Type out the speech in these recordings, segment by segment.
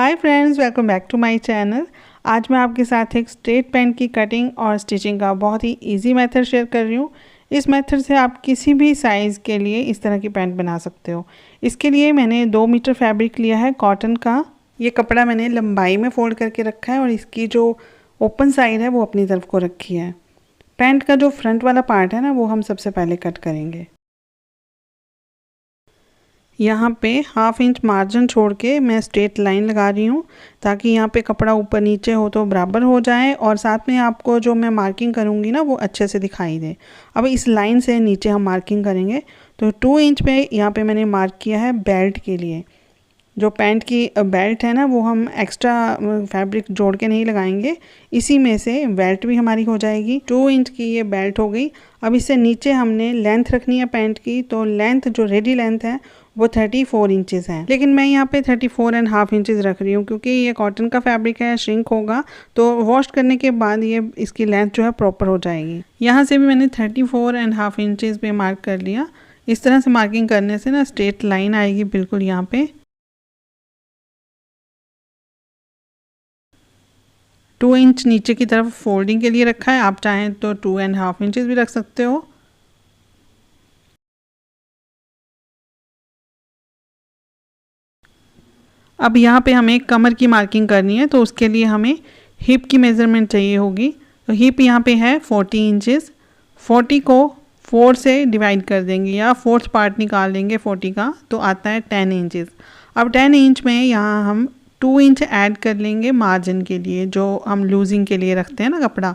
Hi friends, welcome back to my channel. आज मैं आपके साथ एक स्ट्रेट पैंट की कटिंग और स्टिचिंग का बहुत ही इजी मेथड शेयर कर रही हूँ। इस मेथड से आप किसी भी साइज़ के लिए इस तरह की पैंट बना सकते हो। इसके लिए मैंने 2 मीटर फैब्रिक लिया है कॉटन का। ये कपड़ा मैंने लंबाई में फोल्ड करके रखा है और इसकी जो ओपन साइड है वो अपनी तरफ को रखी है। पैंट का जो फ्रंट वाला पार्ट है ना, वो हम सबसे पहले कट करेंगे। यहाँ पे 1/2 इंच मार्जिन छोड़ के मैं स्ट्रेट लाइन लगा रही हूँ ताकि यहाँ पे कपड़ा ऊपर नीचे हो तो बराबर हो जाए और साथ में आपको जो मैं मार्किंग करूँगी ना वो अच्छे से दिखाई दे। अब इस लाइन से नीचे हम मार्किंग करेंगे तो 2 इंच पे यहाँ पे मैंने मार्क किया है बेल्ट के लिए। जो पैंट की बेल्ट है ना वो हम एक्स्ट्रा फैब्रिक जोड़ के नहीं लगाएंगे, इसी में से बेल्ट भी हमारी हो जाएगी। 2 इंच की ये बेल्ट हो गई। अब इससे नीचे हमने लेंथ रखनी है पैंट की, तो लेंथ जो रेडी लेंथ है वो 34 इंचेस है, लेकिन मैं यहाँ पे 34.5 इंचेस रख रही हूँ क्योंकि ये कॉटन का फैब्रिक है, श्रिंक होगा तो वॉश करने के बाद ये इसकी लेंथ जो है प्रॉपर हो जाएगी। यहाँ से भी मैंने 34.5 इंचेस पे मार्क कर लिया। इस तरह से मार्किंग करने से ना स्ट्रेट लाइन आएगी बिल्कुल। यहाँ पे 2 इंच नीचे की तरफ फोल्डिंग के लिए रखा है, आप चाहें तो 2.5 इंचेस भी रख सकते हो। अब यहाँ पे हमें कमर की मार्किंग करनी है तो उसके लिए हमें हिप की मेज़रमेंट चाहिए होगी। तो हिप यहाँ पे है 40 इंचेस। 40 को 4 से डिवाइड कर देंगे या फोर्थ पार्ट निकाल लेंगे 40 का, तो आता है 10 इंचेस। अब 10 इंच में यहाँ हम 2 इंच ऐड कर लेंगे मार्जिन के लिए, जो हम लूजिंग के लिए रखते हैं ना कपड़ा,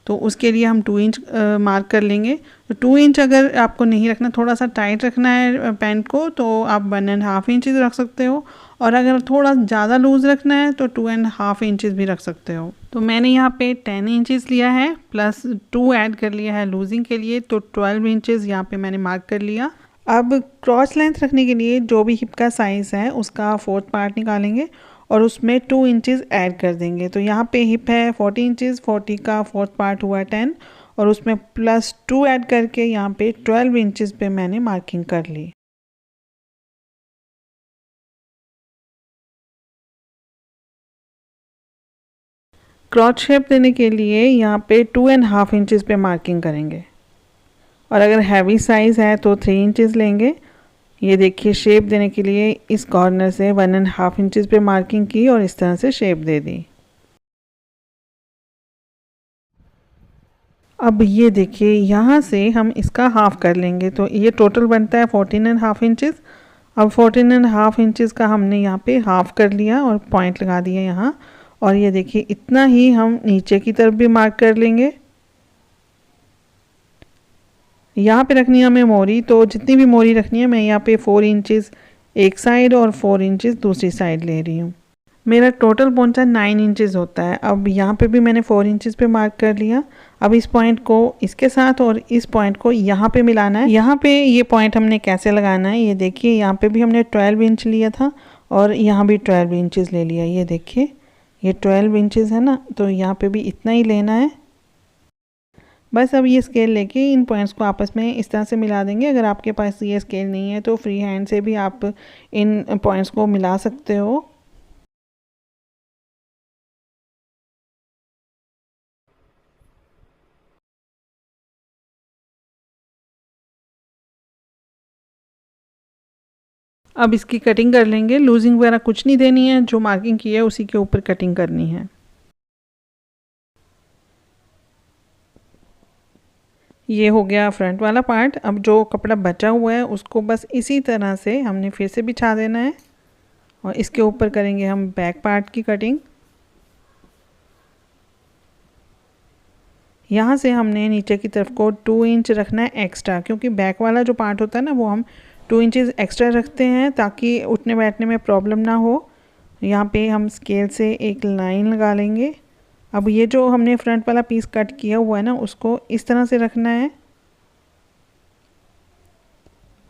तो उसके लिए हम 2 इंच मार्क कर लेंगे। तो 2 इंच अगर आपको नहीं रखना, थोड़ा सा टाइट रखना है पैंट को, तो आप 1.5 इंचेस रख सकते हो, और अगर थोड़ा ज़्यादा लूज़ रखना है तो 2.5 इंचेस भी रख सकते हो। तो मैंने यहाँ पे 10 इंचेस लिया है प्लस 2 ऐड कर लिया है लूजिंग के लिए, तो 12 इंचेस यहाँ पे मैंने मार्क कर लिया। अब क्रॉस लेंथ रखने के लिए जो भी हिप का साइज़ है उसका फोर्थ पार्ट निकालेंगे और उसमें 2 इंचेस ऐड कर देंगे। तो यहाँ पे हिप है 40 इंचेस, 40 का फोर्थ पार्ट हुआ 10 और उसमें प्लस 2 ऐड करके यहाँ पे 12 इंचेस पे मैंने मार्किंग कर ली। क्रॉच शेप देने के लिए यहाँ पे 2.5 इंचेस पे मार्किंग करेंगे, और अगर हैवी साइज़ है तो 3 इंचेस लेंगे। ये देखिए शेप देने के लिए इस कॉर्नर से 1.5 इंचेस पे मार्किंग की और इस तरह से शेप दे दी। अब ये देखिए यहाँ से हम इसका हाफ कर लेंगे, तो ये टोटल बनता है 14.5 इंचेस। अब 14.5 इंचेस का हमने यहाँ पे हाफ कर लिया और पॉइंट लगा दिया यहाँ, और ये देखिए इतना ही हम नीचे की तरफ भी मार्क कर लेंगे। यहाँ पे रखनी है हमें मोरी, तो जितनी भी मोरी रखनी है मैं यहाँ पे 4 इंचेस एक साइड और 4 इंचेस दूसरी साइड ले रही हूँ। मेरा टोटल पोंचा 9 इंचेस होता है। अब यहाँ पे भी मैंने 4 इंचेस पे मार्क कर लिया। अब इस पॉइंट को इसके साथ और इस पॉइंट को यहाँ पे मिलाना है। यहाँ पे ये पॉइंट हमने कैसे लगाना है, ये देखिए यहाँ पे भी हमने 12 इंच लिया था और यहाँ भी 12 इंचेस ले लिया। ये देखिए ये 12 इंचेस है ना, तो यहाँ पे भी इतना ही लेना है बस। अब ये स्केल लेके इन पॉइंट्स को आपस में इस तरह से मिला देंगे। अगर आपके पास ये स्केल नहीं है तो फ्री हैंड से भी आप इन पॉइंट्स को मिला सकते हो। अब इसकी कटिंग कर लेंगे। लूजिंग वगैरह कुछ नहीं देनी है, जो मार्किंग की है उसी के ऊपर कटिंग करनी है। ये हो गया फ्रंट वाला पार्ट। अब जो कपड़ा बचा हुआ है उसको बस इसी तरह से हमने फिर से बिछा देना है और इसके ऊपर करेंगे हम बैक पार्ट की कटिंग। यहाँ से हमने नीचे की तरफ को 2 इंच रखना है एक्स्ट्रा, क्योंकि बैक वाला जो पार्ट होता है ना वो हम 2 इंचेस एक्स्ट्रा रखते हैं ताकि उठने बैठने में प्रॉब्लम ना हो। यहाँ पे हम स्केल से एक लाइन लगा लेंगे। अब ये जो हमने फ्रंट वाला पीस कट किया हुआ है ना उसको इस तरह से रखना है,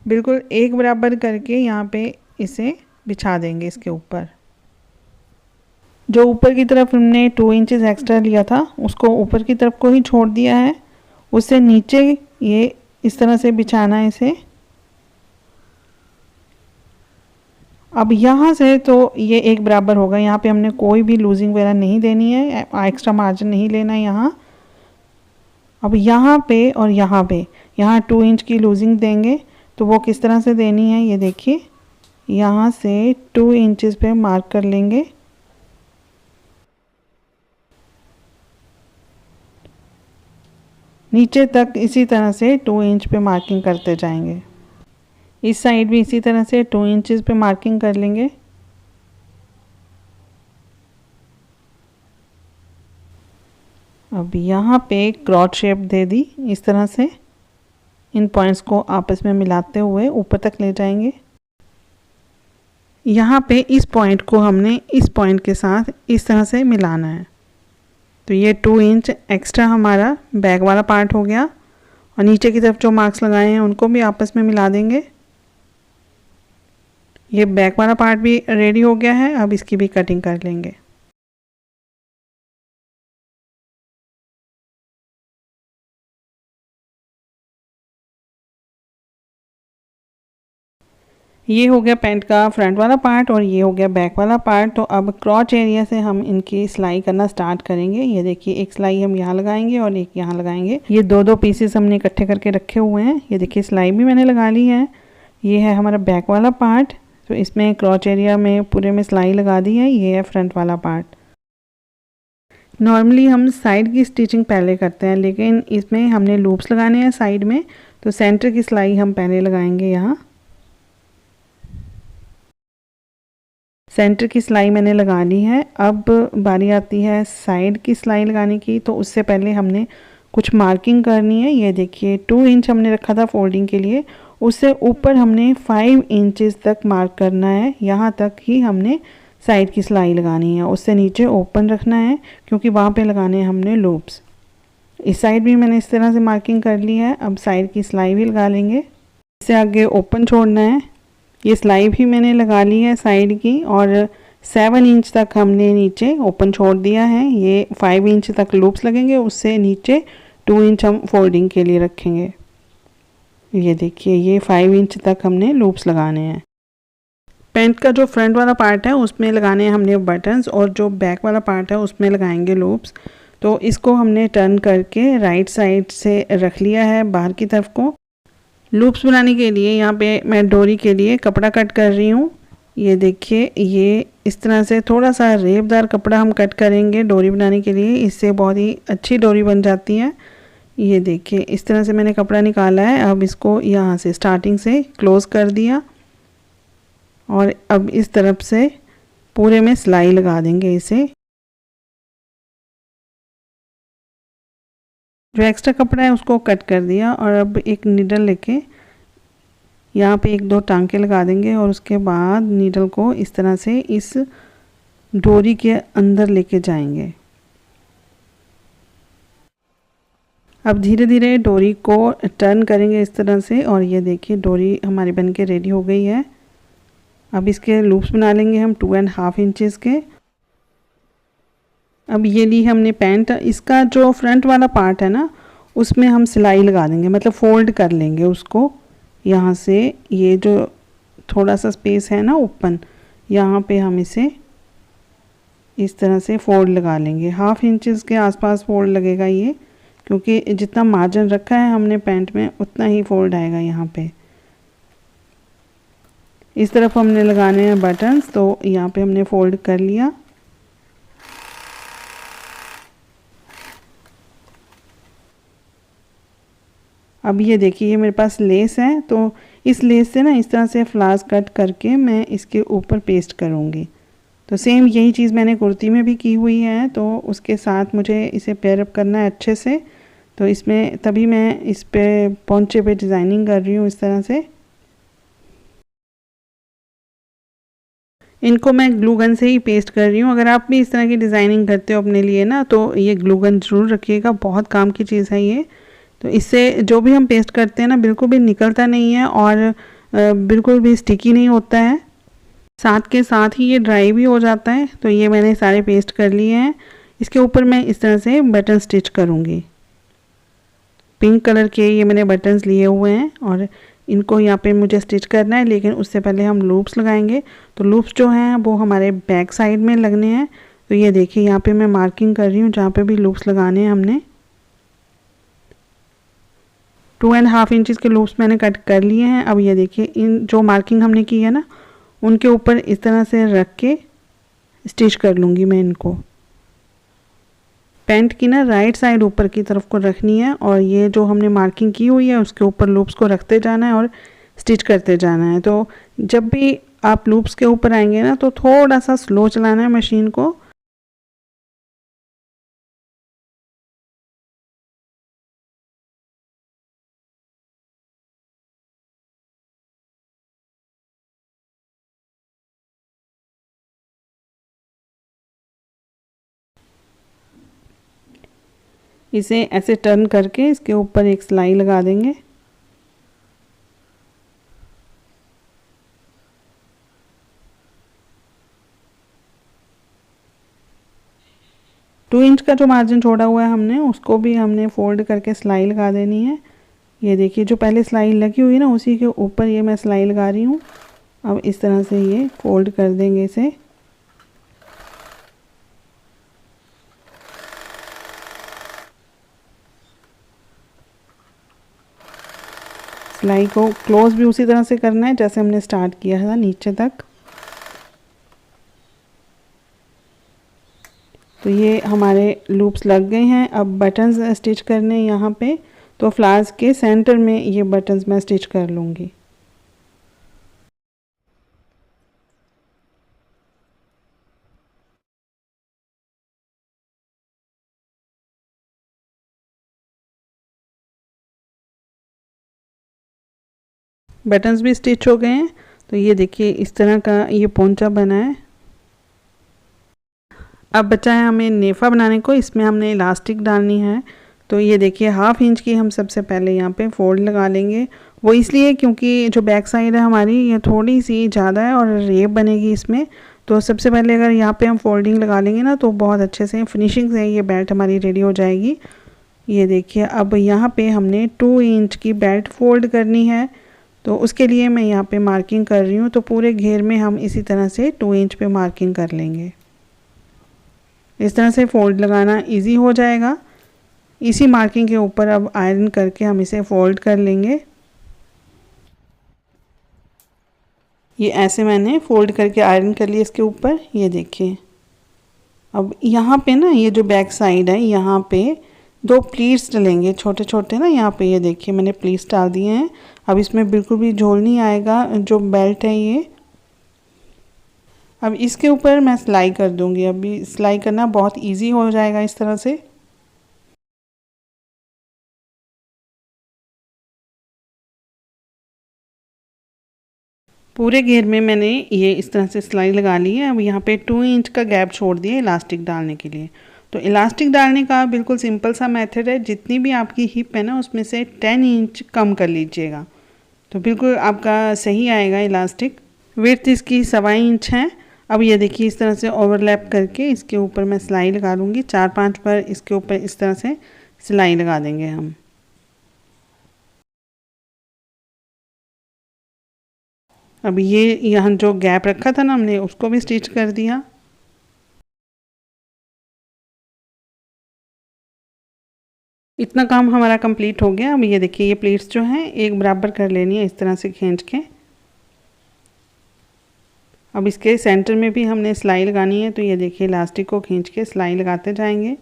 बिल्कुल एक बराबर करके यहाँ पे इसे बिछा देंगे इसके ऊपर। जो ऊपर की तरफ हमने 2 इंचेस एक्स्ट्रा लिया था उसको ऊपर की तरफ को ही छोड़ दिया है, उससे नीचे ये इस तरह से बिछाना है इसे। अब यहाँ से तो ये एक बराबर होगा, यहाँ पे हमने कोई भी लूजिंग वगैरह नहीं देनी है, एक्स्ट्रा मार्जिन नहीं लेना है यहाँ। अब यहाँ पे और यहाँ पे यहाँ 2 इंच की लूजिंग देंगे, तो वो किस तरह से देनी है ये देखिए, यहाँ से 2 इंचेस पे मार्क कर लेंगे। नीचे तक इसी तरह से 2 इंच पे मार्किंग करते जाएंगे। इस साइड भी इसी तरह से 2 इंचेस पे मार्किंग कर लेंगे। अब यहाँ पे क्रॉस शेप दे दी इस तरह से, इन पॉइंट्स को आपस में मिलाते हुए ऊपर तक ले जाएंगे। यहाँ पे इस पॉइंट को हमने इस पॉइंट के साथ इस तरह से मिलाना है। तो ये 2 इंच एक्स्ट्रा हमारा बैक वाला पार्ट हो गया, और नीचे की तरफ जो मार्क्स लगाए हैं उनको भी आपस में मिला देंगे। ये बैक वाला पार्ट भी रेडी हो गया है, अब इसकी भी कटिंग कर लेंगे। ये हो गया पैंट का फ्रंट वाला पार्ट और ये हो गया बैक वाला पार्ट। तो अब क्रॉच एरिया से हम इनकी सिलाई करना स्टार्ट करेंगे। ये देखिए, एक सिलाई हम यहाँ लगाएंगे और एक यहाँ लगाएंगे। ये दो पीसेस हमने इकट्ठे करके रखे हुए हैं। ये देखिए, सिलाई भी मैंने लगा ली है। ये है हमारा बैक वाला पार्ट, तो इसमें क्रॉच एरिया में पूरे में सिलाई लगा दी है। ये है फ्रंट वाला पार्ट। नॉर्मली हम साइड की स्टिचिंग पहले करते हैं, लेकिन इसमें हमने लूप्स लगाने हैं साइड में, तो सेंटर की सिलाई हम पहले लगाएंगे। यहाँ सेंटर की सिलाई मैंने लगा ली है। अब बारी आती है साइड की सिलाई लगाने की, तो उससे पहले हमने कुछ मार्किंग करनी है। ये देखिए, 2 इंच हमने रखा था फोल्डिंग के लिए, उससे ऊपर हमने 5 इंचेस तक मार्क करना है। यहाँ तक ही हमने साइड की सिलाई लगानी है, उससे नीचे ओपन रखना है, क्योंकि वहाँ पे लगाने हैं हमने लूप्स। इस साइड भी मैंने इस तरह से मार्किंग कर ली है। अब साइड की सिलाई भी लगा लेंगे, इससे आगे ओपन छोड़ना है। ये सिलाई भी मैंने लगा ली है साइड की, और 7 इंच तक हमने नीचे ओपन छोड़ दिया है। ये 5 इंच तक लूप्स लगेंगे, उससे नीचे 2 इंच हम फोल्डिंग के लिए रखेंगे। ये देखिए, ये 5 इंच तक हमने लूप्स लगाने हैं। पैंट का जो फ्रंट वाला पार्ट है उसमें लगाने हैं हमने बटन्स, और जो बैक वाला पार्ट है उसमें लगाएंगे लूप्स। तो इसको हमने टर्न करके राइट साइड से रख लिया है बाहर की तरफ को। लूप्स बनाने के लिए यहाँ पे मैं डोरी के लिए कपड़ा कट कर रही हूँ। ये देखिए, ये इस तरह से थोड़ा सा रेबदार कपड़ा हम कट करेंगे डोरी बनाने के लिए, इससे बहुत ही अच्छी डोरी बन जाती है। ये देखिए, इस तरह से मैंने कपड़ा निकाला है। अब इसको यहाँ से स्टार्टिंग से क्लोज कर दिया, और अब इस तरफ से पूरे में सिलाई लगा देंगे इसे। जो एक्स्ट्रा कपड़ा है उसको कट कर दिया, और अब एक नीडल लेके यहाँ पे 1-2 टांके लगा देंगे, और उसके बाद नीडल को इस तरह से इस डोरी के अंदर लेके जाएंगे। अब धीरे धीरे डोरी को टर्न करेंगे इस तरह से, और ये देखिए, डोरी हमारी बनके रेडी हो गई है। अब इसके लूप्स बना लेंगे हम 2.5 इंचेस के। अब ये ली हमने पैंट, इसका जो फ्रंट वाला पार्ट है ना, उसमें हम सिलाई लगा देंगे, मतलब फोल्ड कर लेंगे उसको। यहाँ से ये जो थोड़ा सा स्पेस है ना ओपन, यहाँ पे हम इसे इस तरह से फोल्ड लगा लेंगे। 1/2 इंचेस के आसपास फोल्ड लगेगा ये, क्योंकि जितना मार्जिन रखा है हमने पैंट में उतना ही फोल्ड आएगा यहाँ पे। इस तरफ हमने लगाने हैं बटन्स, तो यहाँ पे हमने फोल्ड कर लिया। अब ये देखिए, ये मेरे पास लेस है, तो इस लेस से ना इस तरह से फ्लावर्स कट करके मैं इसके ऊपर पेस्ट करूँगी। तो सेम यही चीज़ मैंने कुर्ती में भी की हुई है, तो उसके साथ मुझे इसे पेयर अप करना है अच्छे से। तो इसमें तभी मैं इस पे पोंचे पे डिज़ाइनिंग कर रही हूँ इस तरह से। इनको मैं ग्लू गन से ही पेस्ट कर रही हूँ। अगर आप भी इस तरह की डिज़ाइनिंग करते हो अपने लिए ना, तो ये ग्लू गन ज़रूर रखिएगा, बहुत काम की चीज़ है ये। तो इससे जो भी हम पेस्ट करते हैं ना, बिल्कुल भी निकलता नहीं है, और बिल्कुल भी स्टिकी नहीं होता है। साथ के साथ ही ये ड्राई भी हो जाता है। तो ये मैंने सारे पेस्ट कर लिए हैं। इसके ऊपर मैं इस तरह से बटन स्टिच करूँगी। पिंक कलर के ये मैंने बटन्स लिए हुए हैं, और इनको यहाँ पे मुझे स्टिच करना है, लेकिन उससे पहले हम लूप्स लगाएंगे। तो लूप्स जो हैं वो हमारे बैक साइड में लगने हैं। तो ये देखिए यहाँ पे मैं मार्किंग कर रही हूँ जहाँ पे भी लूप्स लगाने हैं हमने। 2.5 इंचज़ के लूप्स मैंने कट कर लिए हैं। अब ये देखिए इन जो मार्किंग हमने की है ना, उनके ऊपर इस तरह से रख के स्टिच कर लूँगी मैं इनको। पैंट की ना राइट साइड ऊपर की तरफ को रखनी है और ये जो हमने मार्किंग की हुई है उसके ऊपर लूप्स को रखते जाना है और स्टिच करते जाना है। तो जब भी आप लूप्स के ऊपर आएंगे ना तो थोड़ा सा स्लो चलाना है मशीन को। इसे ऐसे टर्न करके इसके ऊपर एक सिलाई लगा देंगे। टू इंच का जो मार्जिन छोड़ा हुआ है हमने, उसको भी हमने फोल्ड करके सिलाई लगा देनी है। ये देखिए जो पहले सिलाई लगी हुई है ना, उसी के ऊपर ये मैं सिलाई लगा रही हूँ। अब इस तरह से ये फोल्ड कर देंगे इसे। सिलाई को क्लोज भी उसी तरह से करना है जैसे हमने स्टार्ट किया था, नीचे तक। तो ये हमारे लूप्स लग गए हैं। अब बटन्स स्टिच करने यहाँ पे, तो फ्लावर्स के सेंटर में ये बटन्स मैं स्टिच कर लूँगी। बटन्स भी स्टिच हो गए हैं। तो ये देखिए इस तरह का ये पोंचा बना है। अब बचा है हमें नेफा बनाने को। इसमें हमने इलास्टिक डालनी है। तो ये देखिए 1/2 इंच की हम सबसे पहले यहाँ पे फोल्ड लगा लेंगे। वो इसलिए क्योंकि जो बैक साइड है हमारी ये थोड़ी सी ज़्यादा है और रेप बनेगी इसमें। तो सबसे पहले अगर यहाँ पे हम फोल्डिंग लगा लेंगे ना तो बहुत अच्छे से फिनिशिंग से ये बेल्ट हमारी रेडी हो जाएगी। ये देखिए अब यहाँ पे हमने 2 इंच की बेल्ट फोल्ड करनी है। तो उसके लिए मैं यहाँ पे मार्किंग कर रही हूँ। तो पूरे घेर में हम इसी तरह से 2 इंच पे मार्किंग कर लेंगे। इस तरह से फोल्ड लगाना इजी हो जाएगा। इसी मार्किंग के ऊपर अब आयरन करके हम इसे फोल्ड कर लेंगे। ये ऐसे मैंने फोल्ड करके आयरन कर लिया इसके ऊपर। ये देखिए अब यहाँ पे ना ये जो बैक साइड है यहाँ पे 2 प्लीट्स डलेंगे छोटे छोटे ना। यहाँ पे ये देखिए मैंने प्लीट्स डाल दिए हैं। अब इसमें बिल्कुल भी झोल नहीं आएगा जो बेल्ट है ये। अब इसके ऊपर मैं सिलाई कर दूंगी। अभी सिलाई करना बहुत इजी हो जाएगा इस तरह से। पूरे घेर में मैंने ये इस तरह से सिलाई लगा ली है। अब यहाँ पे 2 इंच का गैप छोड़ दिया इलास्टिक डालने के लिए। तो इलास्टिक डालने का बिल्कुल सिंपल सा मेथड है। जितनी भी आपकी हिप है ना उसमें से 10 इंच कम कर लीजिएगा तो बिल्कुल आपका सही आएगा इलास्टिक। विड्थ इसकी 1.25 इंच है। अब ये देखिए इस तरह से ओवरलैप करके इसके ऊपर मैं सिलाई लगा लूँगी। 4-5 पर इसके ऊपर इस तरह से सिलाई लगा देंगे हम। अब ये यहाँ जो गैप रखा था ना हमने उसको भी स्टिच कर दिया। इतना काम हमारा कंप्लीट हो गया। अब ये देखिए ये प्लेट्स जो हैं एक बराबर कर लेनी है इस तरह से खींच के। अब इसके सेंटर में भी हमने सिलाई लगानी है। तो ये देखिए इलास्टिक को खींच के सिलाई लगाते जाएंगे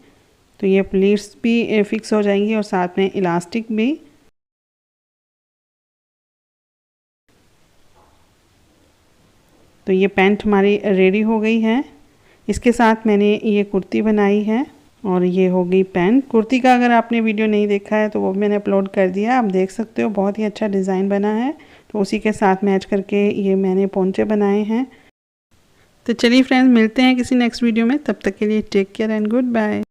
तो ये प्लेट्स भी फिक्स हो जाएंगी और साथ में इलास्टिक भी। तो ये पैंट हमारी रेडी हो गई है। इसके साथ मैंने ये कुर्ती बनाई है और ये हो गई पैंट। कुर्ती का अगर आपने वीडियो नहीं देखा है तो वो मैंने अपलोड कर दिया, आप देख सकते हो। बहुत ही अच्छा डिज़ाइन बना है। तो उसी के साथ मैच करके ये मैंने पोंचे बनाए हैं। तो चलिए फ्रेंड्स मिलते हैं किसी नेक्स्ट वीडियो में। तब तक के लिए take care and good bye.